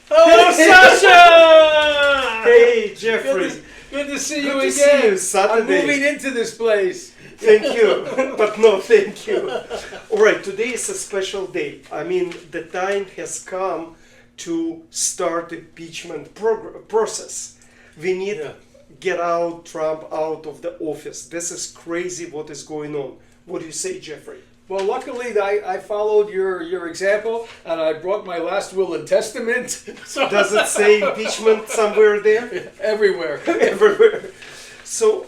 Hello, Sasha! Hey, Jeffrey. Good to see you Good to again. see you, Saturday. I'm moving into this place. Thank you, but no thank you. All right, today is a special day. I mean, the time has come to start the impeachment process. We need Yeah. get out Trump out of the office. This is crazy what is going on. What do you say, Jeffrey? Well, luckily, I followed your example, and I brought my last will and testament. So Does it say impeachment somewhere there? everywhere. Everywhere. So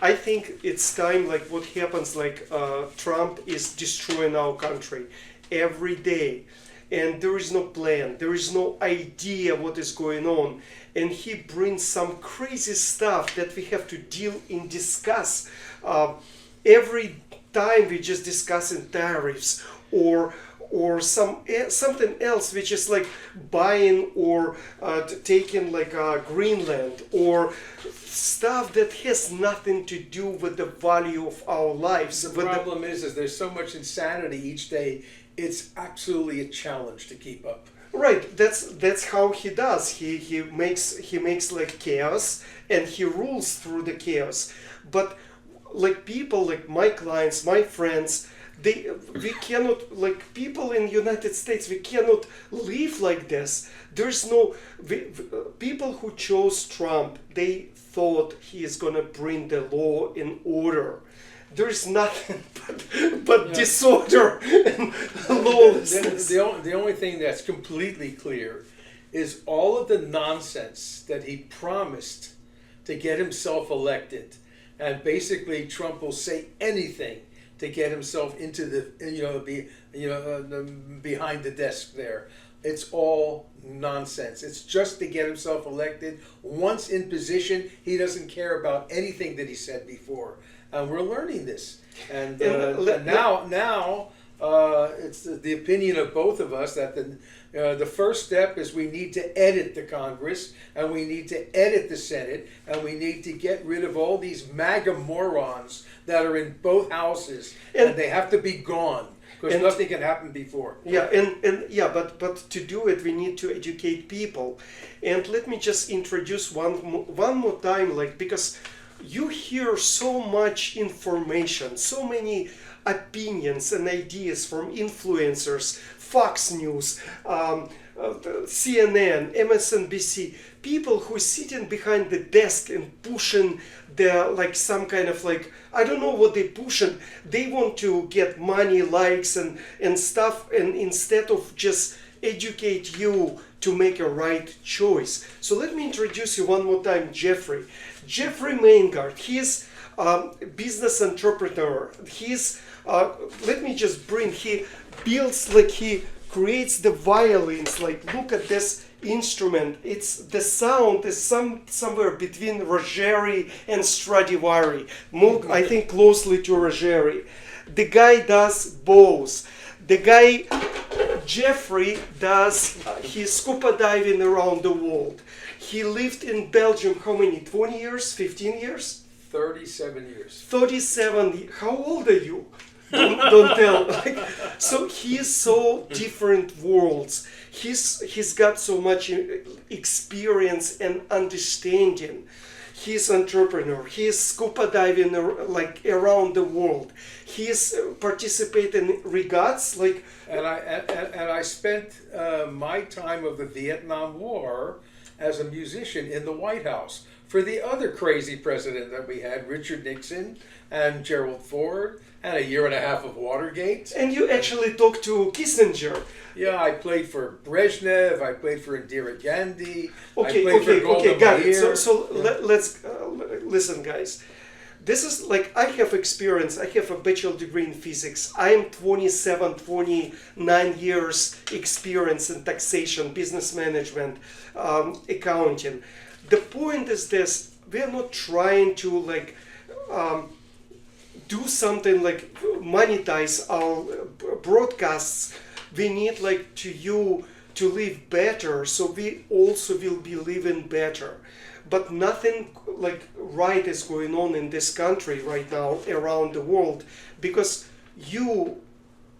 I think it's time, like what happens, like Trump is destroying our country every day, and there is no plan, there is no idea what is going on, and he brings some crazy stuff that we have to deal and discuss. Every time we just discussing tariffs or something else which is like buying or taking like Greenland or stuff that has nothing to do with the value of our lives. The problem is there's so much insanity each day. It's absolutely a challenge to keep up. Right, that's how he does. He makes like chaos and he rules through the chaos. But like people like my clients, my friends, we cannot, like people in United States, we cannot live like this. There's no people who chose Trump, they thought he is gonna bring the law in order. There's nothing but disorder and lawlessness. The only thing that's completely clear is all of the nonsense that he promised to get himself elected. And basically, Trump will say anything to get himself into the behind the desk there. It's all nonsense. It's just to get himself elected. Once in position, he doesn't care about anything that he said before. And we're learning this. And now it's the opinion of both of us that the first step is we need to edit the Congress, and we need to edit the Senate, and we need to get rid of all these MAGA morons that are in both houses, and they have to be gone because nothing can happen before. Yeah, but to do it, we need to educate people. And let me just introduce one more time, like, because you hear so much information, so many opinions and ideas from influencers, Fox News, CNN, MSNBC, people who are sitting behind the desk and pushing the, like, some kind of, like, I don't know what they're pushing. They want to get money, likes and stuff, and instead of just educate you to make a right choice. So let me introduce you one more time, Jeffrey. Jeffrey Maingard, he's a business entrepreneur. He's, let me just bring, he builds, like, he creates the violins. Like, look at this instrument. It's, the sound is somewhere between Rogeri and Stradivari. More, I think closely to Rogeri. The guy does bows. The guy, Jeffrey, does, he's scuba diving around the world. He lived in Belgium, how many, 20 years, 15 years? 37 years. 37, how old are you? Don't tell. Like, so he's so different worlds. He's got so much experience and understanding. He's entrepreneur. He's scuba diving like around the world. He's participating in regatas, like. And I spent my time of the Vietnam War as a musician in the White House for the other crazy president that we had, Richard Nixon and Gerald Ford, and a year and a half of Watergate. And you actually talked to Kissinger. Yeah, I played for Brezhnev, I played for Indira Gandhi, Okay, I played for Golda got it. Meir. Let's listen, guys. This is like, I have experience. I have a bachelor degree in physics. I am 29 years experience in taxation, business management, accounting. The point is this: we are not trying to like do something like monetize our broadcasts. We need like you to live better, so we also will be living better. But nothing like right is going on in this country right now, around the world, because you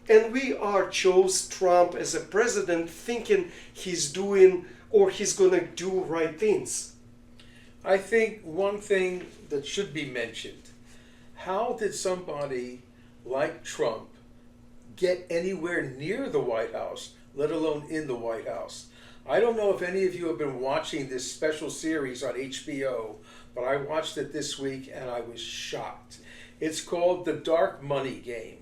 and we are chose Trump as a president thinking he's doing or he's gonna do right things? I think one thing that should be mentioned, how did somebody like Trump get anywhere near the White House, let alone in the White House? I don't know if any of you have been watching this special series on HBO, but I watched it this week and I was shocked. It's called The Dark Money Game.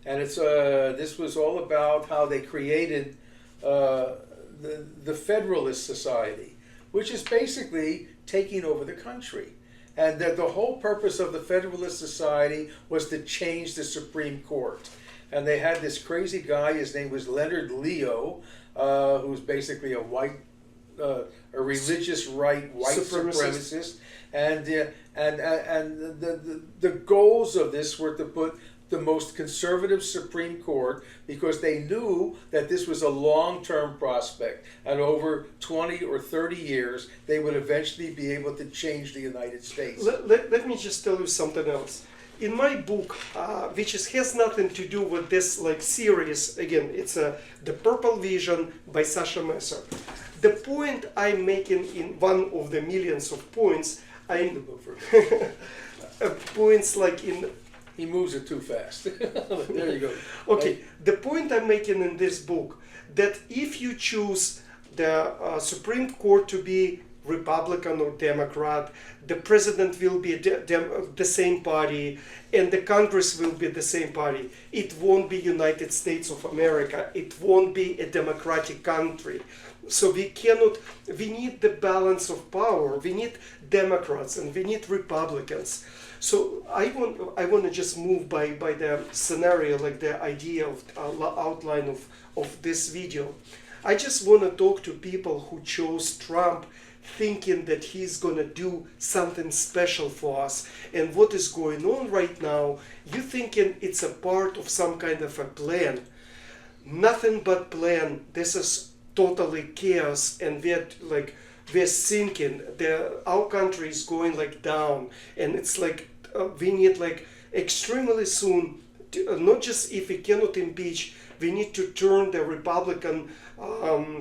And this was all about how they created the Federalist Society, which is basically taking over the country. And that the whole purpose of the Federalist Society was to change the Supreme Court. And they had this crazy guy, his name was Leonard Leo, who was basically a religious right white supremacist. And the goals of this were to put the most conservative Supreme Court, because they knew that this was a long-term prospect, and over 20 or 30 years they would eventually be able to change the United States. Let me just tell you something else. In my book, which has nothing to do with this like series, again, it's The Purple Vision by Sasha Geoff. The point I'm making in one of the millions of points, points like in... He moves it too fast. There you go. Okay, the point I'm making in this book, that if you choose the Supreme Court to be Republican or Democrat, the president will be the same party, and the Congress will be the same party. It won't be United States of America. It won't be a democratic country. So we need the balance of power. We need Democrats and we need Republicans. So I want to just move by the scenario, like the idea of outline of this video. I just want to talk to people who chose Trump thinking that he's going to do something special for us. And what is going on right now, you thinking it's a part of some kind of a plan. Nothing but plan. This is totally chaos, and we're sinking. Our country is going like down, and it's like we need like extremely soon, not just if we cannot impeach, we need to turn the Republican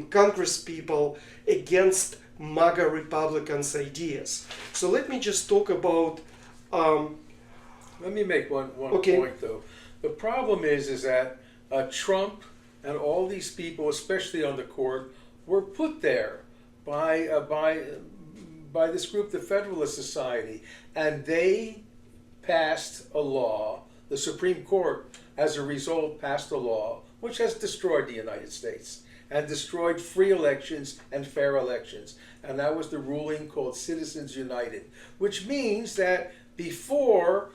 Congress people against MAGA Republicans' ideas. So let me just talk about... Let me make one point though. The problem is that Trump and all these people, especially on the court, were put there by this group, the Federalist Society, and they passed a law. The Supreme Court, as a result, passed a law which has destroyed the United States and destroyed free elections and fair elections. And that was the ruling called Citizens United, which means that before,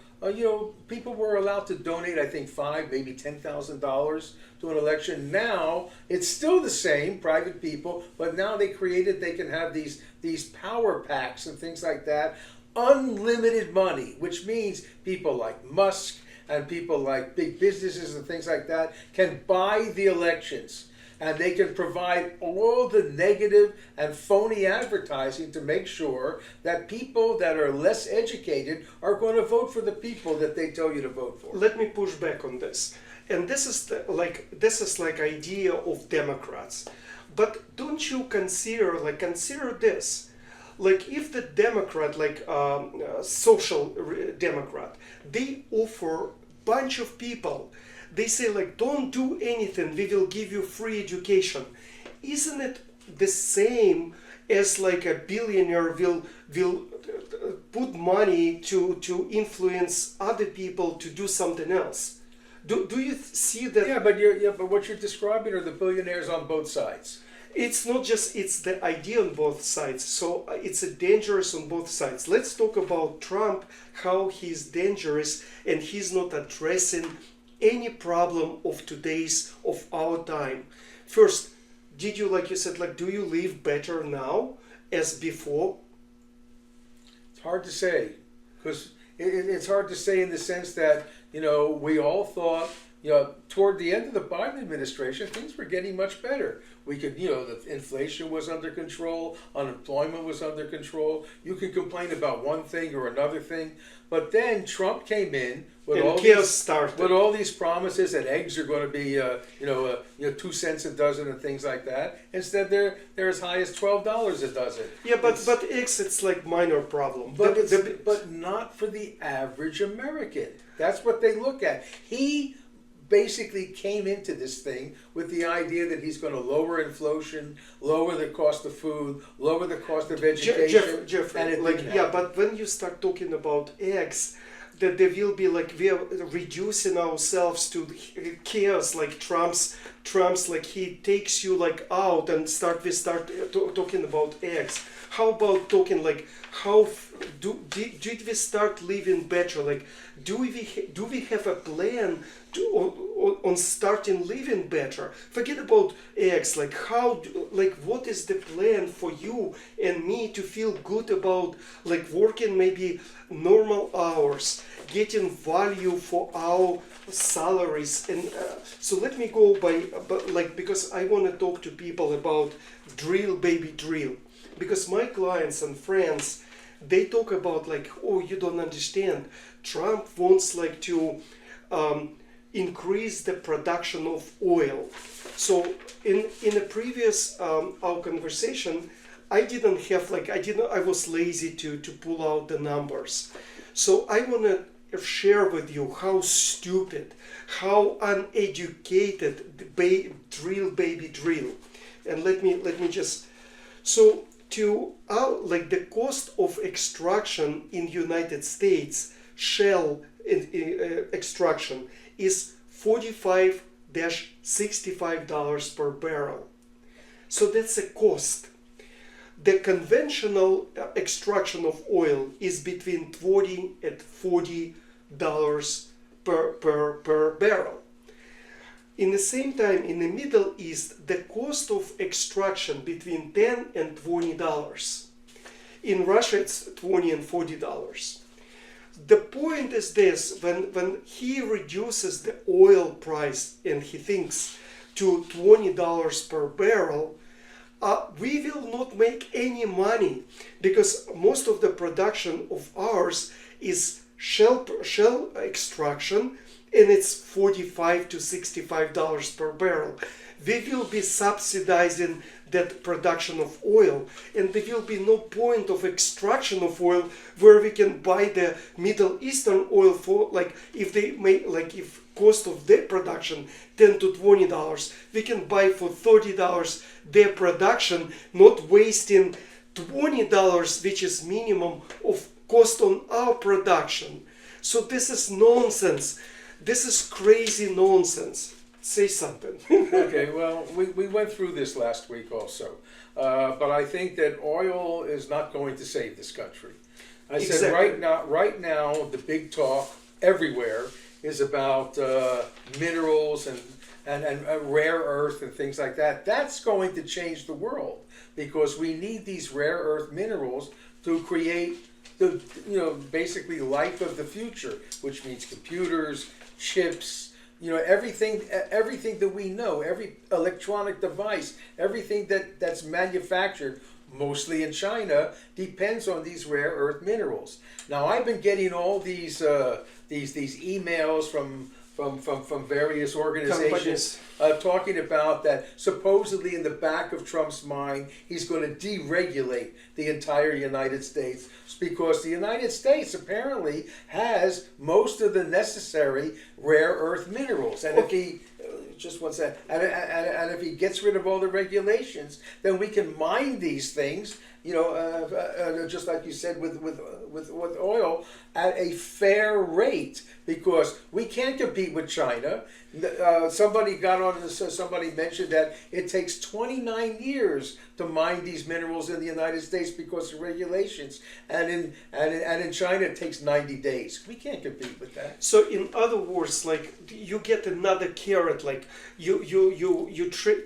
people were allowed to donate, I think, $5,000, maybe $10,000 to an election. Now it's still the same, private people, but now they can have these power packs and things like that. Unlimited money, which means people like Musk and people like big businesses and things like that can buy the elections, and they can provide all the negative and phony advertising to make sure that people that are less educated are going to vote for the people that they tell you to vote for. Let me push back on this. And this is like idea of Democrats. But don't you consider this? Like if the Democrat, social Democrat, they offer bunch of people, they say like, don't do anything, we will give you free education. Isn't it the same as like a billionaire will put money to influence other people to do something else? Do you see that? Yeah, but what you're describing are the billionaires on both sides. It's not just, it's the idea on both sides. So it's dangerous on both sides. Let's talk about Trump, how he's dangerous and he's not addressing any problem of our time. First, did you, like you said, do you live better now as before? It's hard to say, because it's hard to say in the sense that, we all thought toward the end of the Biden administration, things were getting much better. We could, the inflation was under control, unemployment was under control. You could complain about one thing or another thing, but then Trump came in with And all chaos these started. with all these promises that eggs are going to be, 2 cents a dozen and things like that. Instead, they're as high as $12 a dozen. Yeah, but eggs, it's like minor problem. But but not for the average American. That's what they look at. He basically came into this thing with the idea that he's going to lower inflation, lower the cost of food, lower the cost of education. Jeffrey, and it like, didn't yeah, happen. but when you start talking about eggs, that there will be like we are reducing ourselves to chaos, like Trump's like he takes you like out and we start talking about eggs. How about talking like did we start living better? Like do we have a plan on starting living better? Forget about eggs. Like what is the plan for you and me to feel good about like working maybe normal hours, getting value for our salaries? And so let me go because I want to talk to people about drill baby drill, because my clients and friends, they talk about like, oh, you don't understand, Trump wants like to increase the production of oil. So in a previous our conversation, I was lazy to pull out the numbers. So I want to share with you how stupid, how uneducated the drill. And let me just, so to like the cost of extraction in United States, shell extraction is $45-65 per barrel. So that's a cost. The conventional extraction of oil is between $20 and $40 per barrel. In the same time, in the Middle East, the cost of extraction between $10 and $20. In Russia, it's $20 and $40. The point is this: when he reduces the oil price and he thinks to $20 per barrel, we will not make any money, because most of the production of ours is shell extraction, and it's $45 to $65 per barrel. We will be subsidizing that production of oil, and there will be no point of extraction of oil where we can buy the Middle Eastern oil for, like, if they make, like, if cost of their production $10 to $20, we can buy for $30 their production, not wasting $20, which is minimum of cost on our production. So this is nonsense. This is crazy nonsense. Say something. Okay, well, we went through this last week also, but I think that oil is not going to save this country. I said right now, the big talk everywhere is about minerals and rare earth and things like that. That's going to change the world, because we need these rare earth minerals to create the basically life of the future, which means computers, chips. Everything that we know, every electronic device, everything that's manufactured, mostly in China, depends on these rare earth minerals. Now, I've been getting all these emails from various organizations talking about that supposedly in the back of Trump's mind, he's going to deregulate the entire United States, because the United States apparently has most of the necessary rare earth minerals. And if he just wants that, and if he gets rid of all the regulations, then we can mine these things, just like you said with oil, at a fair rate, because we can't compete with China. Somebody mentioned that it takes 29 years to mine these minerals in the United States because of regulations, and in China it takes 90 days. We can't compete with that. So in other words, like, you get another carrot, like you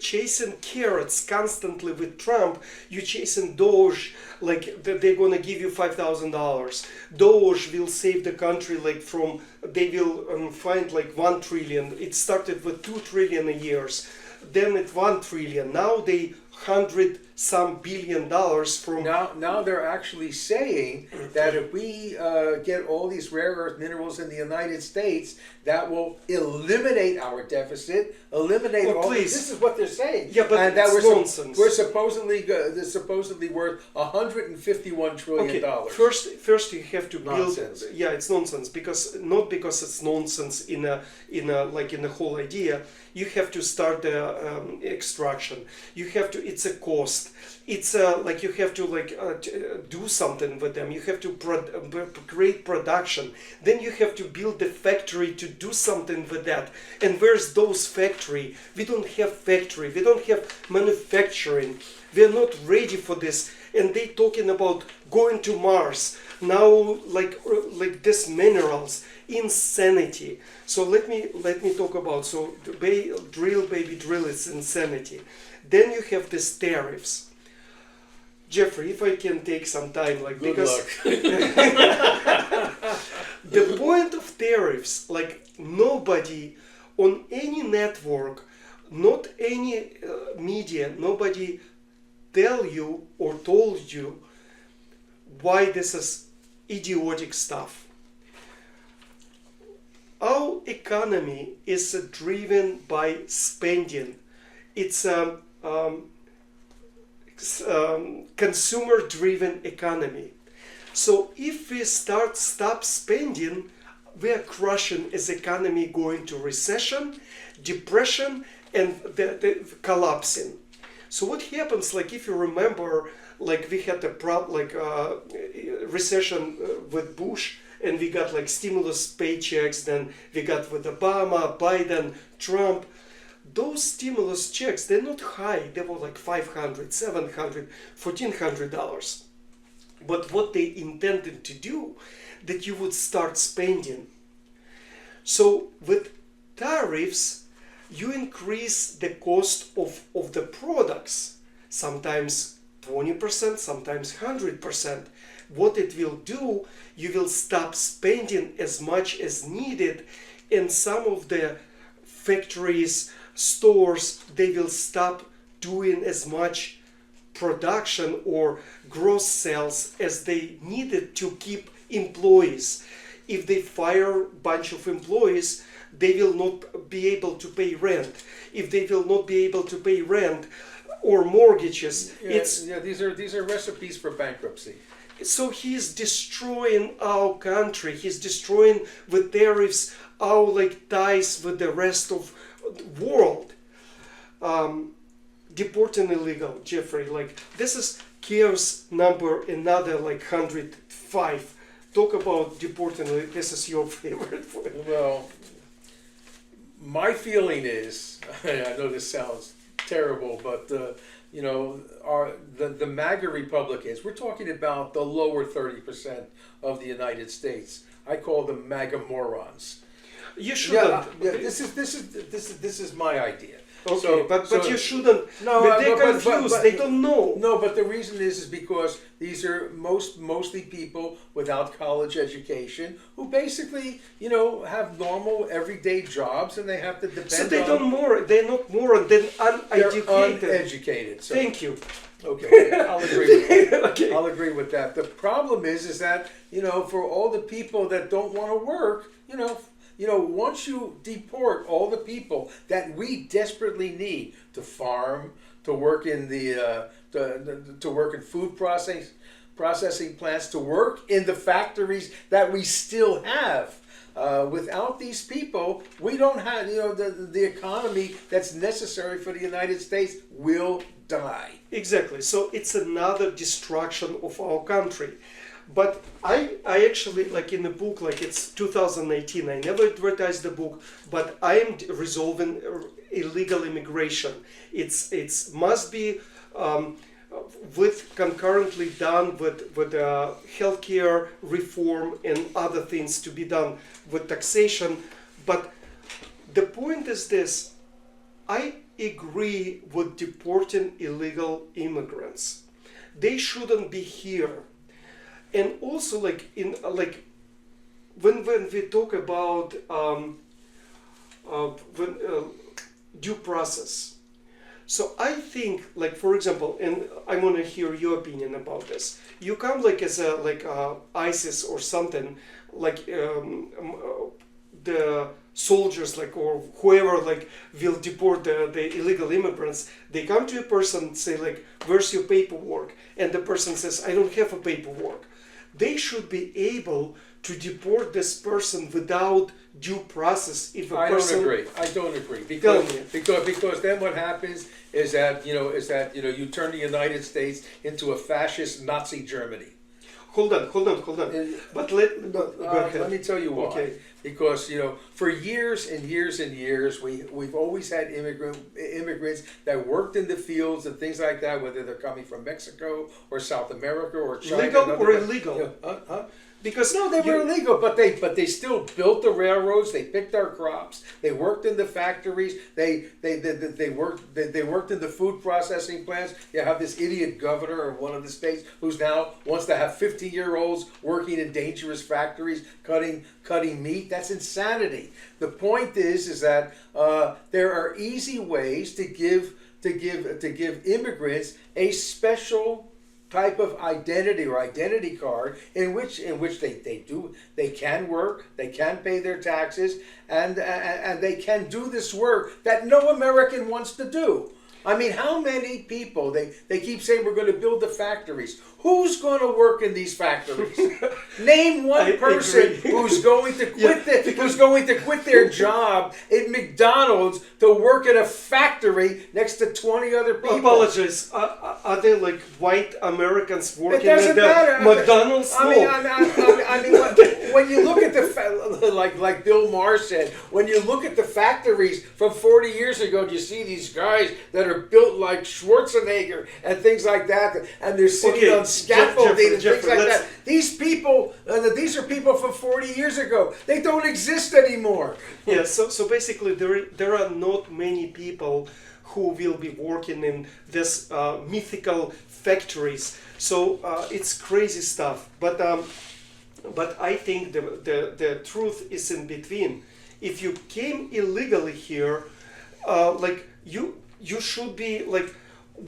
chasing carrots constantly with Trump. You chasing dollars Doge, like they're gonna give you $5,000. Doge will save the country like from, they will find like 1 trillion. It started with 2 trillion a years, then at 1 trillion. Now they 100 some billion dollars from. Now they're actually saying that if we get all these rare earth minerals in the United States, that will eliminate our deficit, eliminate all. Please. This is what they're saying. Yeah, but and that it's nonsense. We're supposedly they're supposedly worth $151 trillion. Okay, first you have to Nonsense. build. Yeah, it's nonsense not because it's nonsense in the whole idea. You have to start the extraction. You have to. It's a cost. It's like you have to do something with them. You have to create production. Then you have to build the factory to do something with that. And where's those factory? We don't have factory. We don't have manufacturing. We are not ready for this. And they talking about going to Mars now, like this minerals. Insanity. So let me talk about, so drill baby drill is insanity. Then you have these tariffs. Jeffrey, if I can take some time, like, Good because luck. the point of tariffs, like nobody on any network, not any media, nobody tell you or told you why this is idiotic stuff. Our economy is driven by spending. It's a consumer-driven economy. So if we stop spending, we are crushing as economy, going to recession, depression, and the collapsing. So what happens? Like if you remember, like we had a recession with Bush. And we got like stimulus paychecks, then we got with Obama, Biden, Trump. Those stimulus checks, they're not high. They were like $500, $700, $1,400. But what they intended to do, that you would start spending. So with tariffs, you increase the cost of the products, sometimes 20%, sometimes 100%. What it will do, you will stop spending as much as needed, and some of the factories, stores, they will stop doing as much production or gross sales as they needed to keep employees. If they fire a bunch of employees, they will not be able to pay rent. If they will not be able to pay rent or mortgages, these are recipes for bankruptcy. So he's destroying our country. He's destroying with tariffs our like ties with the rest of the world. Deporting illegal, Jeffrey. Like this is chaos number another like 105. Talk about deporting. This is your favorite. Well, my feeling is, I know this sounds terrible, but the MAGA Republicans, we're talking about the lower 30% of the United States. I call them MAGA morons. You shouldn't. Yeah, this is my idea. Okay, but you shouldn't. No, but they're confused. They don't know. No, but the reason is because these are mostly people without college education who basically, have normal everyday jobs, and they have to depend. So they're not more than uneducated. They're uneducated. So. Thank you. Okay, I'll agree with that. Okay. I'll agree with that. The problem is that for all the people that don't want to work, once you deport all the people that we desperately need to farm, to work in to work in food processing plants, to work in the factories that we still have. Without these people, we don't have the economy that's necessary for the United States will die. Exactly. So it's another destruction of our country. But I actually, like in the book, like it's 2018, I never advertised the book, but I am resolving illegal immigration. It's must be concurrently done with healthcare reform and other things to be done with taxation. But the point is this: I agree with deporting illegal immigrants they shouldn't be here. And also, like in like when we talk about when, due process. So I think, like for example, and I want to hear your opinion about this. You come like as a ISIS or something, like the soldiers, like or whoever, like will deport the illegal immigrants. They come to a person, say like, "Where's your paperwork?" And the person says, "I don't have a paperwork." They should be able to deport this person without due process. If a person, I don't agree Tell because me. because then what happens is that you turn the United States into a fascist Nazi Germany. Hold on. But Let me tell you why. Okay. Because for years and years and years, we've always had immigrants that worked in the fields and things like that, whether they're coming from Mexico or South America or China. Legal or illegal? Because No, they were illegal, but they still built the railroads. They picked our crops. They worked in the factories. They worked in the food processing plants. You have this idiot governor of one of the states who's now wants to have 50-year-olds working in dangerous factories cutting meat. That's insanity. The point is that there are easy ways to give immigrants a special type of identity or identity card in which they can work, they can pay their taxes, and they can do this work that no American wants to do. I mean, how many people they keep saying we're going to build the factories? Who's going to work in these factories? Name one person who's going to quit their job at McDonald's to work at a factory next to 20 other people. Apologize. Are they like white Americans working It at doesn't matter. McDonald's? I mean, when you look at like Bill Maher said, when you look at the factories from 40 years ago, you see these guys that are built like Schwarzenegger and things like that, and they're sitting on scaffolding and things like that. These people, these are people from 40 years ago. They don't exist anymore. Yeah. So basically, there are not many people who will be working in this mythical factories. So it's crazy stuff. But I think the truth is in between. If you came illegally here, like you should be like,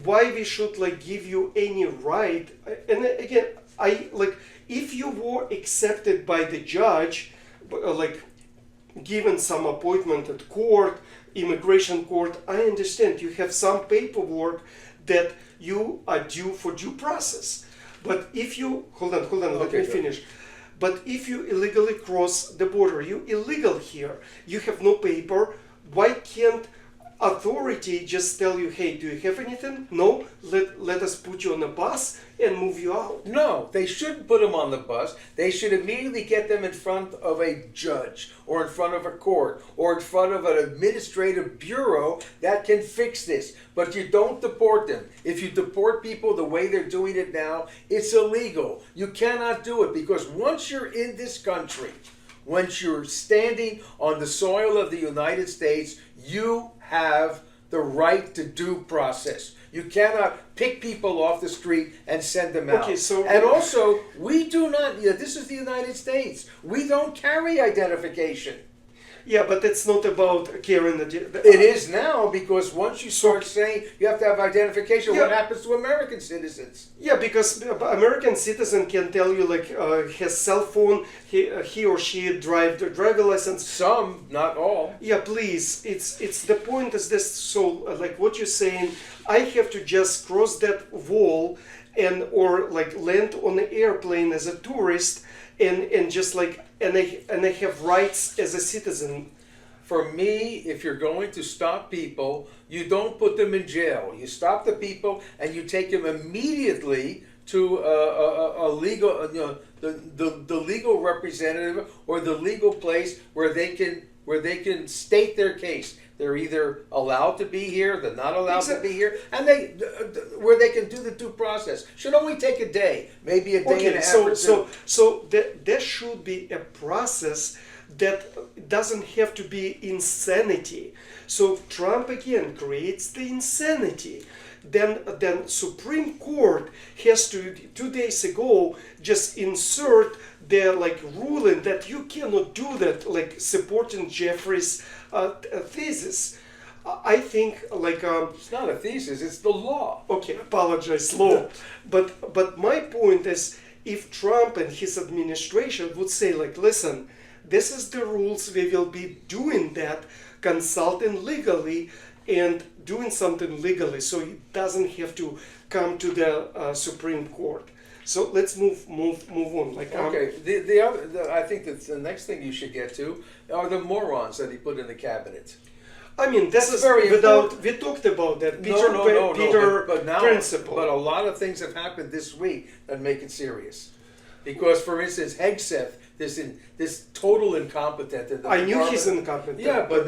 why we should like give you any right? And again, I like, if you were accepted by the judge, like given some appointment at court, immigration court, I understand you have some paperwork that you are due for due process. But if you hold on, let me finish. But if you illegally cross the border, you illegal here, you have no paper, why can't authority just tell you, hey, do you have anything? No, let us put you on a bus and move you out. No, they shouldn't put them on the bus. They should immediately get them in front of a judge or in front of a court or in front of an administrative bureau that can fix this. But you don't deport them. If you deport people the way they're doing it now, it's illegal. You cannot do it because once you're in this country, once you're standing on the soil of the United States, you have the right to due process. You cannot pick people off the street and send them out. Okay, so and also, we do not, this is the United States. We don't carry identification. Yeah, but it's not about carrying It is now because once you start saying you have to have identification, what happens to American citizens? Yeah, because American citizen can tell you like his cell phone, he or she drive the driver license. Some, not all. Yeah, please. It's the point is this. So like what you're saying, I have to just cross that wall and or like land on the airplane as a tourist and just like and I have rights as a citizen. For me, if you're going to stop people, you don't put them in jail. You stop the people and you take them immediately to a legal, the legal representative or the legal place where they can state their case. They're either allowed to be here, they're not allowed to be here, and where they can do the due process. Should only take a day, maybe a day and a half or two. So there should be a process that doesn't have to be insanity. So Trump again creates the insanity. Then Supreme Court has to 2 days ago just insert their like ruling that you cannot do that, like supporting Jeffrey's thesis. I think like It's not a thesis, it's the law. okay, apologize, law. But my point is, if Trump and his administration would say like, listen, this is the rules, we will be doing that, consulting legally and doing something legally, so it doesn't have to come to the Supreme Court. So let's move on. Like Okay, I think that the next thing you should get to are the morons that he put in the cabinet. I mean, this is very without. important. We talked about that. No, but now, principle. but a lot of things have happened this week that make it serious. Because, for instance, Hegseth, this total incompetent in the I knew department. he's incompetent. Yeah, but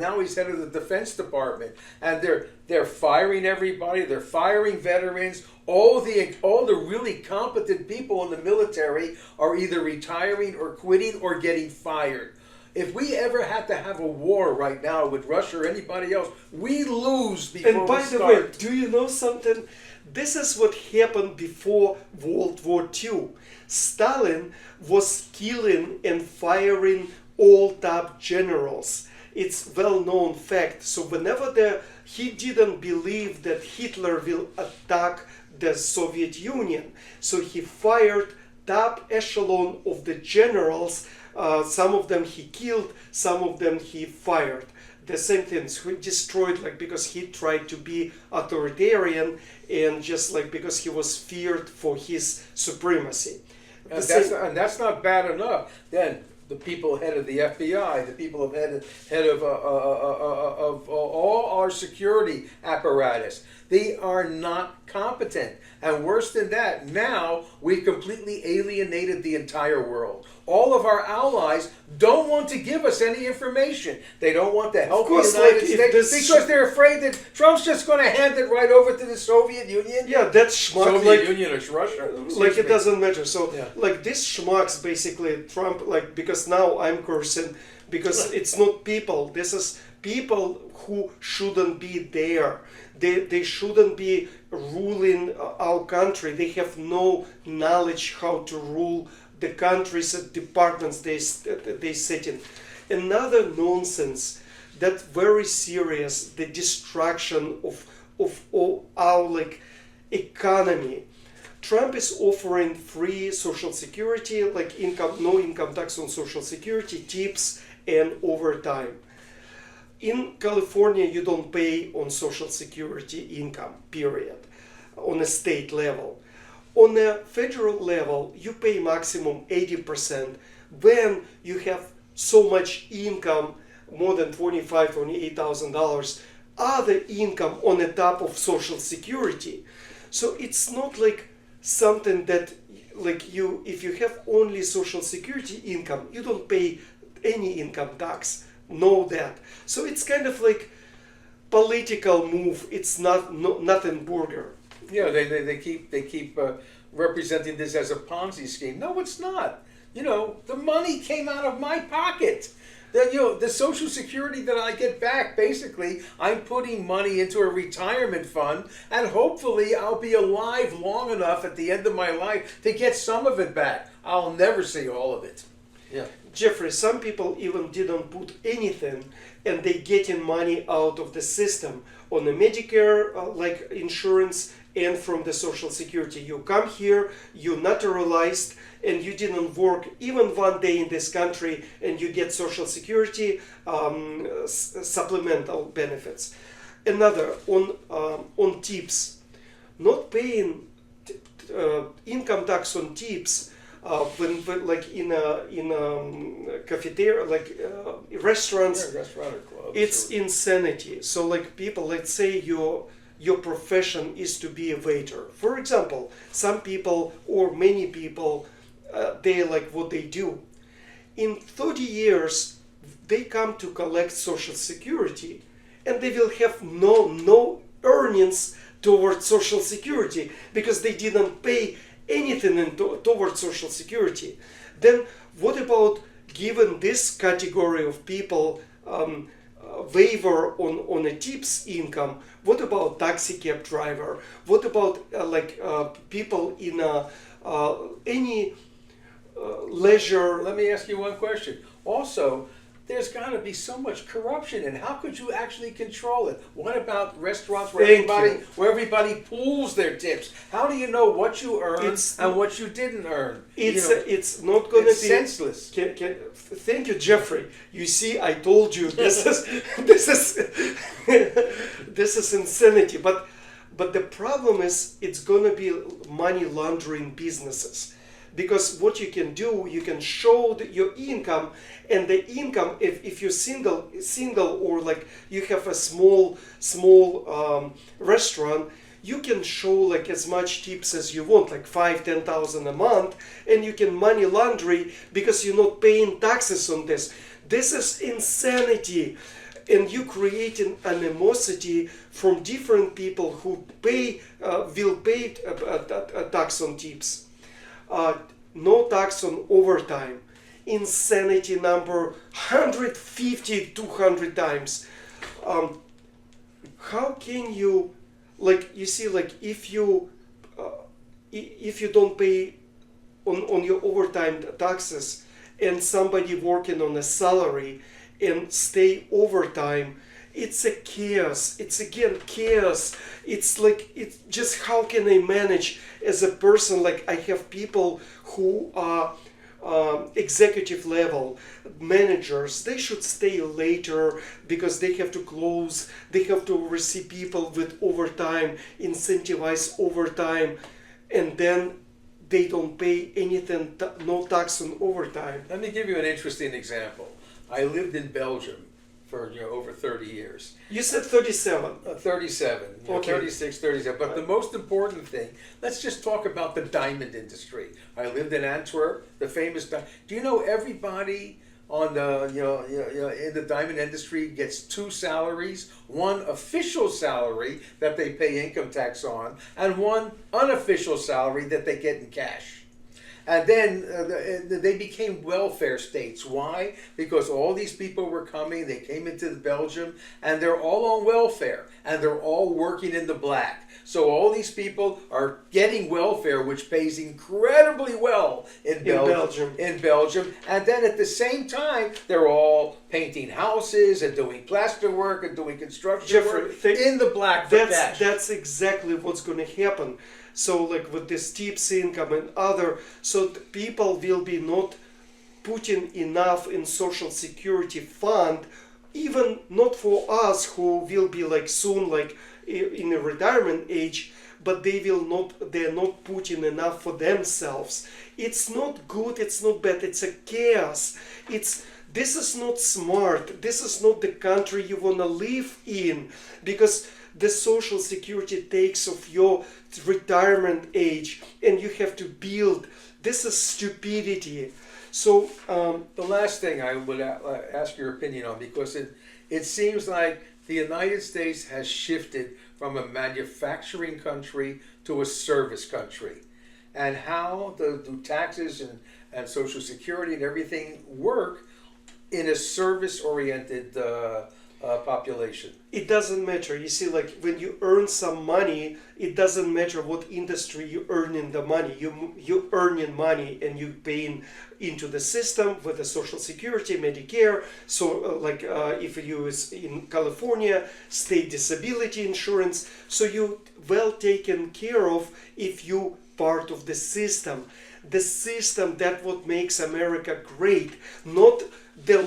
now he's head of the Defense Department, and they're firing everybody. They're firing veterans. All the really competent people in the military are either retiring or quitting or getting fired. If we ever had to have a war right now with Russia or anybody else, we lose before And by we the start. way, do you know something? This is what happened before World War II. Stalin was killing and firing all top generals. It's well-known fact. So whenever he didn't believe that Hitler will attack the Soviet Union, so he fired top echelon of the generals. Some of them he killed, some of them he fired. The same things he destroyed, like because he tried to be authoritarian and just like because he was feared for his supremacy. And that's not bad enough. Then the people head of the FBI, the people head of all our security apparatus, they are not competent. And worse than that, now we've completely alienated the entire world. All of our allies don't want to give us any information. They don't want to help the United States because they're afraid that Trump's just going to hand it right over to the Soviet Union. Yeah, that's schmuck. Soviet Union is Russia. Like it doesn't matter. So Yeah. like this schmucks basically Trump, like because now I'm cursing because it's not people. This is people who shouldn't be there. They shouldn't be ruling our country. They have no knowledge how to rule the countries and departments they sit in. Another nonsense that very serious, the destruction of all our like economy. Trump is offering free social security, like no income tax on social security, tips, and overtime. In California, you don't pay on social security income, period, on a state level. On a federal level, you pay maximum 80% when you have so much income, more than $25,000, $28,000, other income on the top of social security. So it's not like something that like if you have only social security income, you don't pay any income tax. Know that. So it's kind of like political move. It's nothing burger. Yeah, they keep representing this as a Ponzi scheme. No, it's not. You know, the money came out of my pocket. The Social Security that I get back, basically, I'm putting money into a retirement fund, and hopefully I'll be alive long enough at the end of my life to get some of it back. I'll never see all of it. Yeah. Jeffrey, some people even didn't put anything, and they getting money out of the system on the Medicare like insurance and from the Social Security. You come here, you naturalized, and you didn't work even one day in this country, and you get Social Security supplemental benefits. Another on tips, not paying income tax on tips. When like in a cafeteria, like restaurants, Restaurant or clubs. it's insanity. So like people, let's say your profession is to be a waiter. For example, some people or many people, they like what they do. In 30 years, they come to collect Social Security, and they will have no earnings towards Social Security because they didn't pay anything towards Social Security. Then what about given this category of people waiver on a tips income, what about taxi cab driver? What about people in any leisure? Let me ask you one question. Also, there's got to be so much corruption, and how could you actually control it? What about restaurants where everybody pools their tips? How do you know what you earned and what you didn't earn? It's not going to be senseless. Thank you, Jeffrey. You see, I told you this is this is insanity. But the problem is it's going to be money laundering businesses. Because what you can do, you can show your income, and the income, if you're single, or like you have a small restaurant, you can show like as much tips as you want, like 5,000-10,000 a month, and you can money laundry because you're not paying taxes on this. This is insanity. And you creating animosity from different people who will pay a tax on tips. No tax on overtime. Insanity number 150, 200 times. How can you, you see, if you don't pay on your overtime taxes, and somebody working on a salary and stay overtime, it's a chaos. It's again chaos. It's just how can I manage as a person? Like I have people who are executive level managers. They should stay later because they have to close. They have to receive people with overtime, incentivize overtime, and then they don't pay anything, no tax on overtime. Let me give you an interesting example. I lived in Belgium for over 30 years. You said 37. 37, Okay. 36, 37. But the most important thing, let's just talk about the diamond industry. I lived in Antwerp, the famous. Do you know everybody on the in the diamond industry gets two salaries? One official salary that they pay income tax on, and one unofficial salary that they get in cash. And then they became welfare states. Why? Because all these people were coming, they came into Belgium, and they're all on welfare, and they're all working in the black. So all these people are getting welfare, which pays incredibly well in Belgium. And then at the same time, they're all painting houses and doing plaster work and doing construction work in the black for cash. That's exactly what's going to happen. So with this tips income and other, so people will be not putting enough in social security fund, even not for us who will be soon in a retirement age, but they're not putting enough for themselves. It's not good, it's not bad, it's a chaos. This is not smart. This is not the country you want to live in, because the social security takes of your retirement age, and you have to build. This is stupidity. So the last thing I would ask your opinion on, because it seems like the United States has shifted from a manufacturing country to a service country, and how the taxes and social security and everything work in a service-oriented population. It doesn't matter. You see, when you earn some money, it doesn't matter what industry you earning the money. You earning money and you paying into the system with the Social Security, Medicare. So, if you is in California, state disability insurance. So you well taken care of if you part of the system. The system, that what makes America great, not the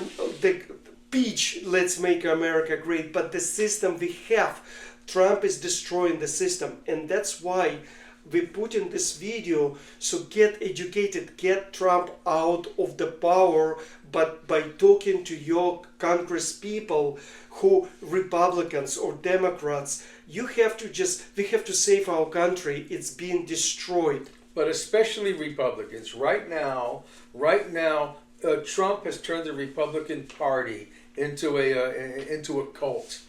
speech, let's make America great, but the system we have. Trump is destroying the system, and that's why we put in this video. So get educated, get Trump out of the power, but by talking to your Congress people who Republicans or Democrats, we have to save our country. It's being destroyed. But especially Republicans. Right now, Trump has turned the Republican Party into a cult,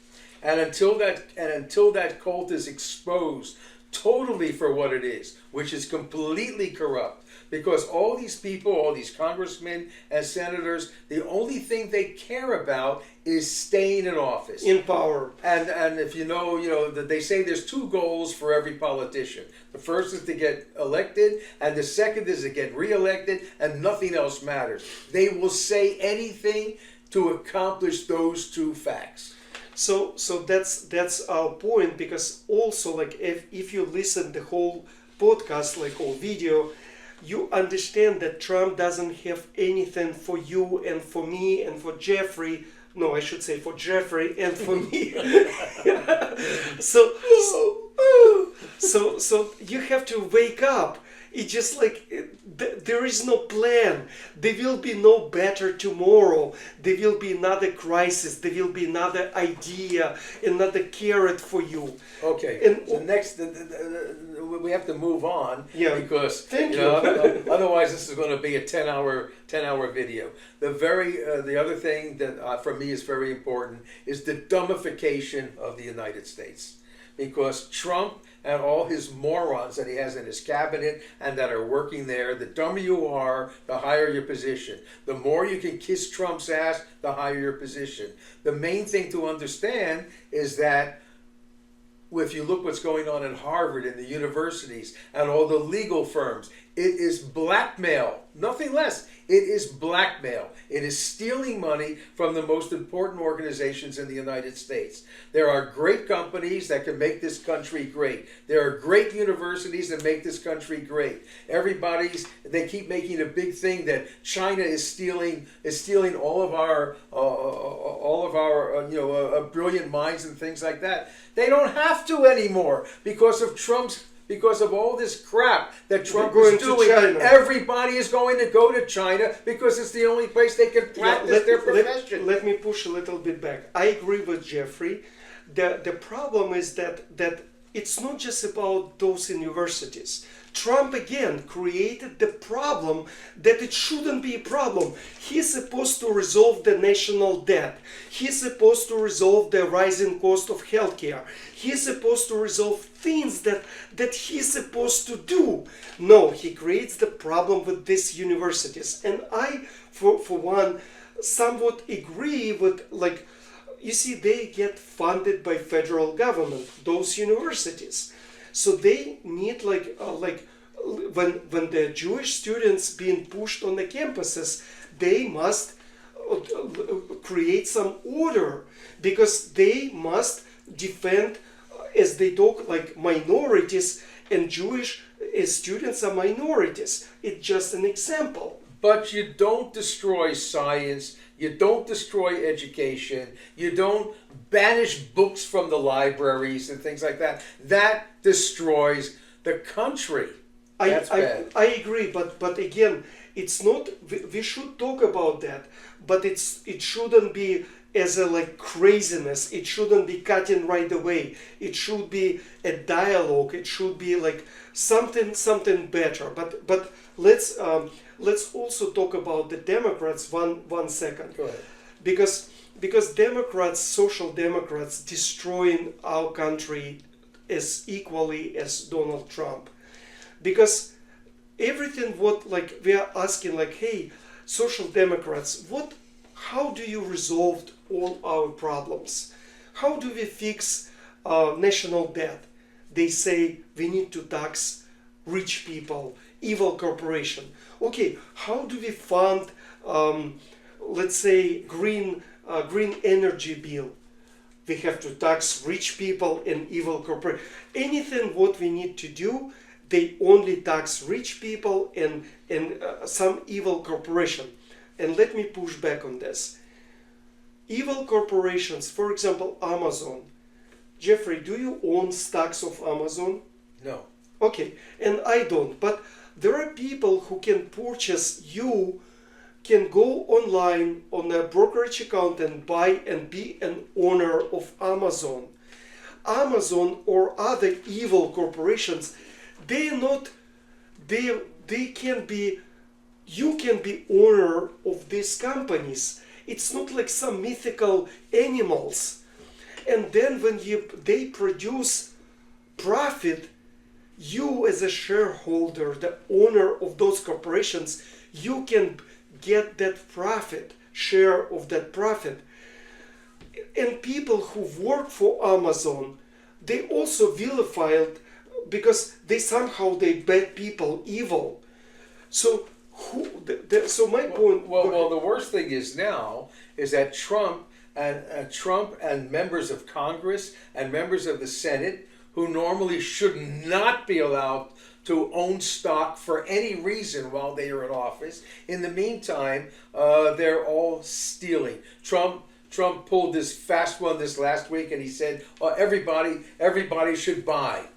and until that cult is exposed totally for what it is, which is completely corrupt, because all these people, all these congressmen and senators, the only thing they care about is staying in office. In power. And if you know that they say there's two goals for every politician. The first is to get elected, and the second is to get reelected, and nothing else matters. They will say anything to accomplish those two facts. So that's our point, because also like if you listen the whole podcast like or video, you understand that Trump doesn't have anything for you and for me and for Jeffrey. No, I should say for Jeffrey and for me. So you have to wake up. It's just like there is no plan. There will be no better tomorrow. There will be another crisis. There will be another idea, another carrot for you. Okay. And so next, we have to move on. Yeah. Because Thank you. otherwise, this is going to be a 10-hour video. The other thing that for me is very important is the dumbification of the United States, because Trump and all his morons that he has in his cabinet and that are working there, the dumber you are, the higher your position. The more you can kiss Trump's ass, the higher your position. The main thing to understand is that if you look what's going on in Harvard and the universities and all the legal firms, it is blackmail, nothing less. It is blackmail. It is stealing money from the most important organizations in the United States. There are great companies that can make this country great. There are great universities that make this country great. They keep making a big thing that China is stealing all of our brilliant minds and things like that. They don't have to anymore because of all this crap that Trump is doing. Everybody is going to go to China because it's the only place they can practice their profession. Let me push a little bit back. I agree with Jeffrey. The problem is that it's not just about those universities. Trump again created the problem that it shouldn't be a problem. He's supposed to resolve the national debt. He's supposed to resolve the rising cost of healthcare. He's supposed to resolve things that he's supposed to do. No, he creates the problem with these universities. And I, for one, somewhat agree with, like, you see, they get funded by federal government, those universities. So they need when the Jewish students being pushed on the campuses, they must create some order, because they must defend, as they talk, like minorities, and Jewish students are minorities. It's just an example. But you don't destroy science. You don't destroy education. You don't banish books from the libraries and things like that. That destroys the country. That's bad. I agree, but again, it's not. We should talk about that, but it shouldn't be as a craziness. It shouldn't be cutting right away. It should be a dialogue. It should be like something better. But let's also talk about the Democrats one second. Go ahead. Because Democrats, social Democrats, destroying our country as equally as Donald Trump. Because everything we are asking, hey, social Democrats, how do you resolve all our problems? How do we fix national debt? They say we need to tax rich people, evil corporation. Okay, how do we fund, let's say, green energy bill? We have to tax rich people and evil corporation. Anything what we need to do, they only tax rich people and some evil corporation. And let me push back on this. Evil corporations, for example, Amazon. Jeffrey, do you own stocks of Amazon? No. Okay, and I don't. But there are people who can purchase, you can go online on a brokerage account and buy and be an owner of Amazon. Amazon or other evil corporations, they can be, you can be owner of these companies. It's not like some mythical animals. And then when they produce profit, you as a shareholder, the owner of those corporations, you can get that profit, share of that profit. And people who work for Amazon, they also vilified because they bad people, evil. So so my point. Well, the worst thing is now is that Trump and members of Congress and members of the Senate, who normally should not be allowed to own stock for any reason while they are in office. In the meantime, they're all stealing. Trump pulled this fast one this last week, and he said, "Oh, everybody should buy.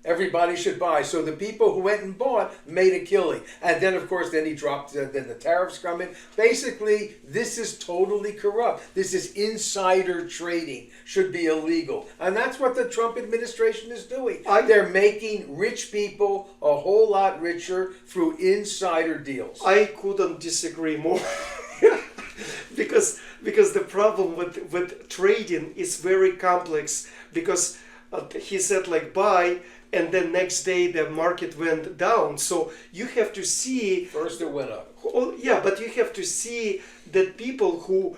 Everybody should buy." So the people who went and bought made a killing. And then, of course, then he dropped, then the tariffs come in. Basically, this is totally corrupt. This is insider trading. Should be illegal. And that's what the Trump administration is doing. They're making rich people a whole lot richer through insider deals. I couldn't disagree more. because the problem with trading is very complex, because he said like buy, and then next day the market went down. So you have to see first it went up. Oh, yeah, but you have to see that people who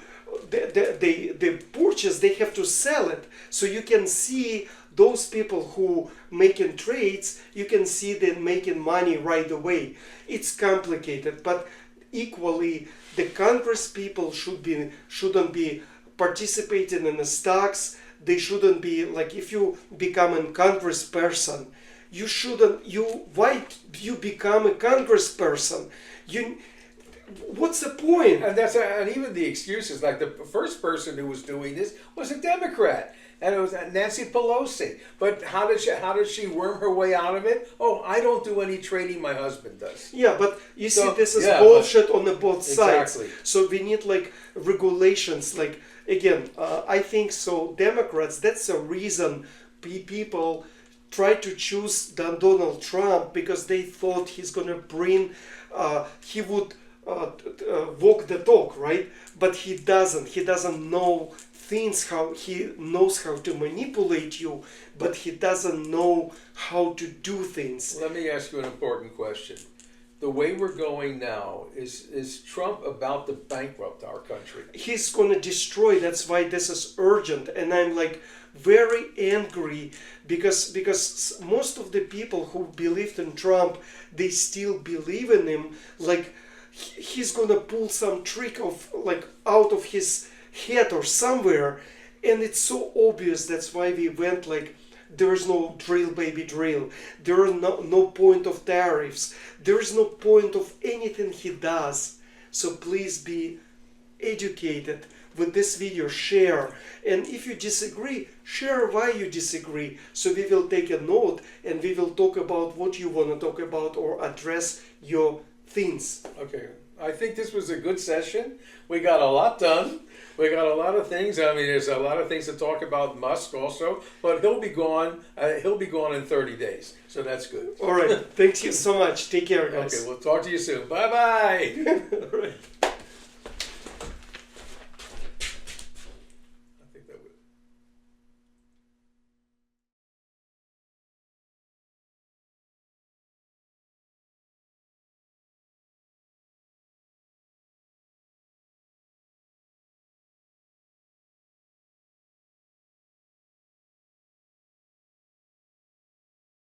they purchase, they have to sell it. So you can see those people who making trades, you can see them making money right away. It's complicated, but equally the Congress people shouldn't be participating in the stocks. They shouldn't be like, if you become a Congress person, why you become a Congress person? What's the point? And even the excuses, like the first person who was doing this was a Democrat, and it was Nancy Pelosi. But how did she worm her way out of it? Oh, I don't do any trading, my husband does. Yeah, but you see, this is bullshit on the both sides. Exactly. So we need like regulations. Like again, I think so. Democrats. That's the reason people try to choose Donald Trump, because they thought he's gonna bring. He would walk the talk, right? But he doesn't. He doesn't know things. How he knows how to manipulate you, but he doesn't know how to do things. Let me ask you an important question. The way we're going now, is Trump about to bankrupt our country? He's gonna destroy. That's why this is urgent, and I'm like very angry because most of the people who believed in Trump, they still believe in him. Like he's gonna pull some trick of like out of his head or somewhere, and it's so obvious. That's why we went like, there is no drill baby drill. There is no point of tariffs. There is no point of anything he does. So please be educated. With this video, share. And if you disagree, share why you disagree. So we will take a note and we will talk about what you want to talk about or address your things. Okay. I think this was a good session. We got a lot done. We got a lot of things. I mean, there's a lot of things to talk about Musk also, but he'll be gone. He'll be gone in 30 days, so that's good. All right. Thank you so much. Take care, guys. Okay, we'll talk to you soon. Bye-bye. All right.